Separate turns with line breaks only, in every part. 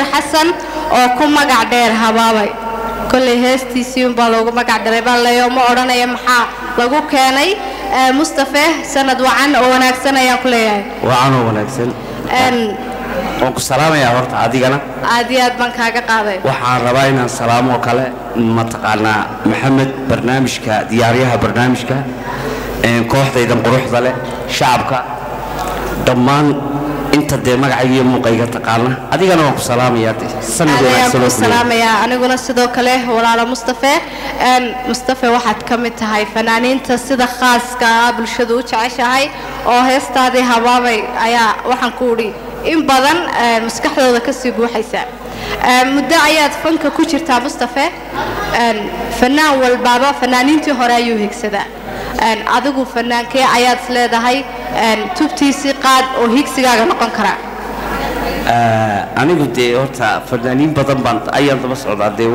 حسن oo ku magac dheer habaabay kulli heestiisii baa loogu magac daray baa la yooma oranaya maxaa lagu keenay Mustafa sanad wacan oo wanaagsan ayaan ku leeyahay
wacan oo wanaagsan oo ku salaamaya horta adigana
aad baan kaaga qaaday
waxaan rabaa inaan salaamo kale ma taqaana Maxamed barnaamijka diyaariyaha barnaamijka kooxdaydan quruxda leh shacabka dhammaan inta de magacayga muuqayga taqaana adigana waan ku salaamayaa sanad wanaagsan oo
salaamaya aniguna sidoo kale walaalo Mustafa waxaad ka mid tahay fanaaniinta sida khaaska ah bulshadu u jeceshahay oo heestaadii habaabay ayaa waxaan ku uri in badan maskaxdooda ka sii buuxaysa muddo ayaad fanka ku jirtaa Mustafa fanaan walbaaba fanaaniintii hore ayuu higsadaa adigu fanaankee ayaad leedahay tubtiisi qaad oo higsigaaga noqon kara
anigu de horta fanaaniin badan baan ayaan daba socdaa de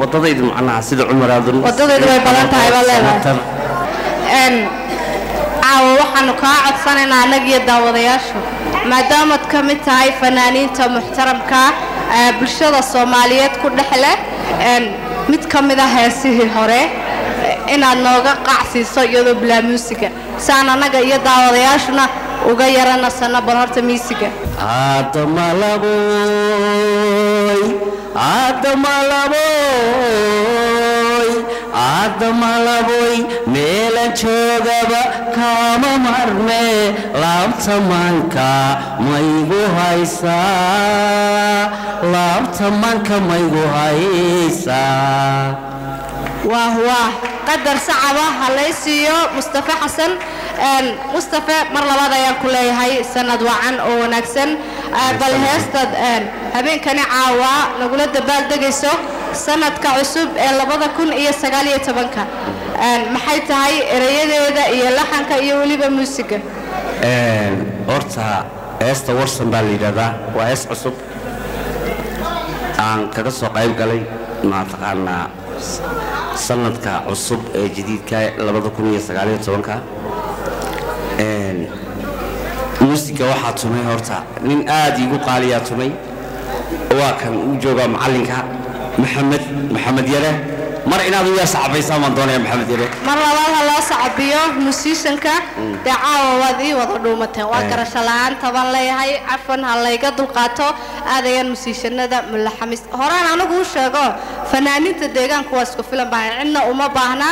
wadadayda macnaha sida Cumar Aadan
wadadayda way badan tahay baa leedahay waxaanu kaa codsanaynaa anagiyo daawadayaashu maadaama ka mid tahay fanaaniinta muxtaramka bulshada Soomaaliyeed ku dhaxle mid ka mid ah heesihii hore inaad nooga qacsiiso iyadoo bilaa muusiga saan anaga iyo daawadayaashuna uga yarana sanabal horta muusiga
adamalaboy meelan joogaba kama marne laabtamanka maygu haysaa
واه قدر صعبة هليسيو مصطفى حسن مصطفى مر لبعض يأكل هاي سند وعن أو نكسن بل هستد هبين كان عوا نقول الدبال دقيسو سند كعصب لبعض كون إيه سجالية تبنك محيط هاي ريادة إيه لحن كيولي بموسيقى
أرتا هست ورسم باليدا وهست عصب عن كذا سقايب قلي ما تقالنا سندك عصب جديد كا لبعض كون إيه سجالية تبنك موسيقى واحد سمي هرتا من آدي وقاليا سمي وكان وجوبا معلنك محمد يره مر إنا ذو يصعب يسمى دوني محمد يره
مر الله صعب يوم موسيقى دعوة وذي وضرومته وكرش الآن طبعا لي هاي عفوا هلا يقدر قاتو هذا الموسيقى ندى من الحماس هرانا أنا قول شغال فنانين تدقان كواسكو فيلم باين عنا وما باهنا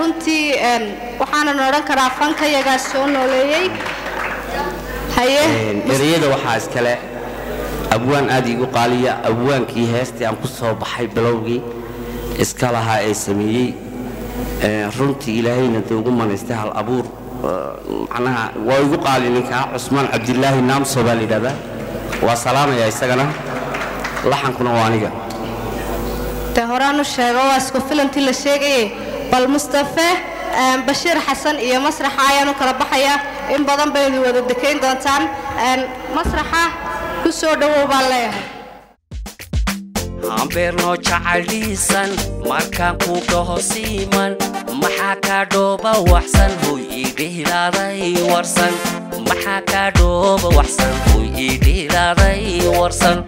رنتي وحنا نوران كرافان كي يقاسون وليي هيه
إريد وحاس كلا أبوان آدي قالية أبوان كي هستي أم قصة بحي بلوغي إسكالها إسميي رنتي إلهي ندوغو من استهل أبور معناها ويقال إنك عثمان عبد الله نام صبالي دادا وسلام يا إساقنا لحن كنا وانيقا
تهرانو الشيغو واسكو فيلم تيلا الشيغي بالمصطفى بشير حسن إيا مسرح عيانو كربحيا إن بدن بيدي وددكين دانتان مسرحة كسو دو بالله
hambeerno jacayliisan markaan ku dhaho siiman maxaa ka dhooba waxsan huy idhiilaaday warsan maxaa ka dhooba waxsan huy idhiilaaday warsan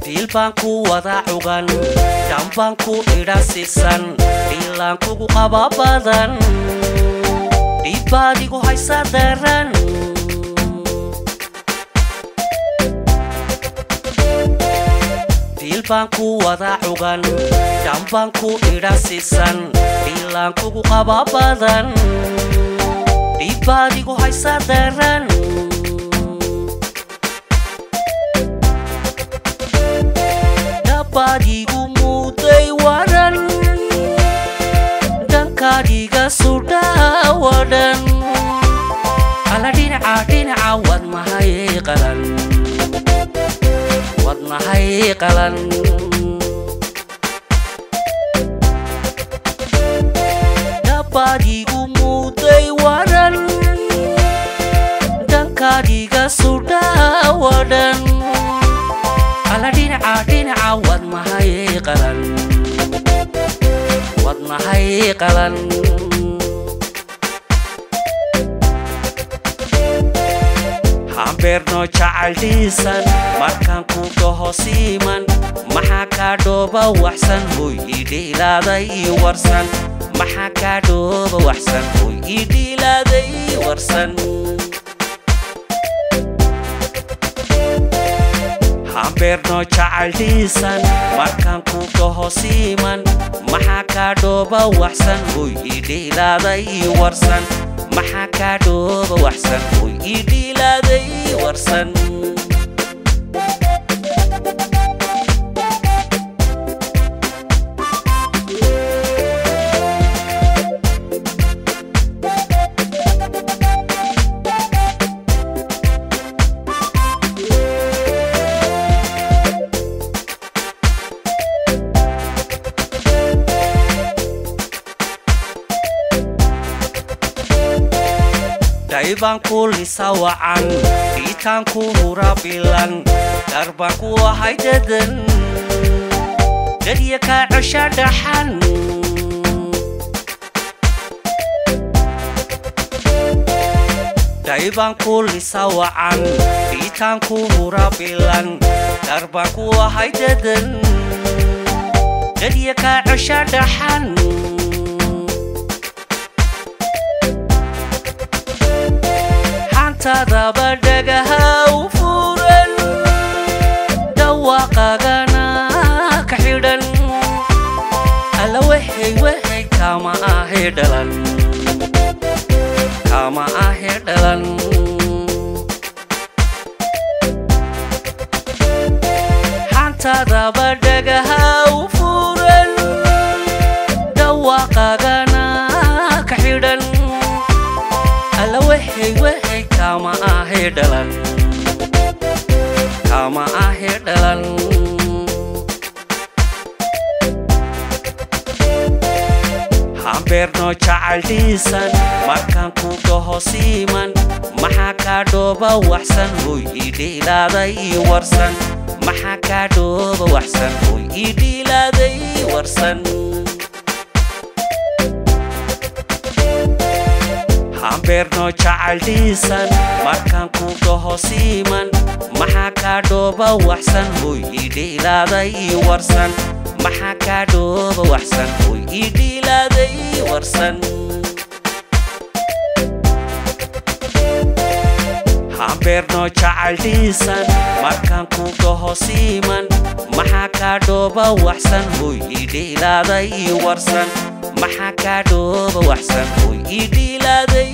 dilbaan ku wada cugan dambaan ku idhasisan dhiilaan kugu qaba badan Ibadigu haysa daran Dilbaan ku wada cugan dambaan ku idhasisan dhiilaan kugu qaba badan Ibadigu haysa daran Dabadigu muday waran Dankadiga sudah wadan ala dhinaca wadnahay qalan dabadigu muday waran dankadiga sudah wadan ala dhinaca wadnahay qalan hambeerno jacayliisan markaan ku dhaho siiman maxaa kaa dhooba waxsan hoy idhiilaaday warsan maxaa kaa dhooba waxsan hoy idhiilaaday warsan hambeerno jacayliisan markaan ku dhaho siiman maxaa kaa dhooba waxsan hoy idhiilaaday warsan maxaa kaa dhooba waxsan hoy idhiilaaday warsan daybaan ku lisa wacan dhiitaan ku hura bilan darbaan ku ahay dadan dadya kaa cesha dhaxan daybaan ku lisa wacan dhiitaan ku hura bilan darbaan ku ahay dadan dadya kaa cesha dhaxan tadaba dhagaha u furan dhawaaqagana ka xidhan alla wehey kama ahe dhalan xantadaba dhagaha u furan dhawaaqagana ka xidhan alla wehey kama ahe dhalan hambeerno jacayliisan markaan ku dhaho siiman maxaa kaa dhooba waxsan hoy idhiilaaday warsan maxaa kaa dhooba waxsan hoy idhiilaaday warsan hambeerno jacayliisan markaan ku dhaho siiman maxaa kaa dhooba waxsan hoy idhiilaaday warsan maxaa kaa dhooba waxsan hoy idhiilaaday warsan hambeerno jacayliisan markaan ku dhaho siiman maxaa kaa dhooba waxsan hoy idhiilaaday warsan maxaa kaa dhooba waxsan hoy idhiilaaday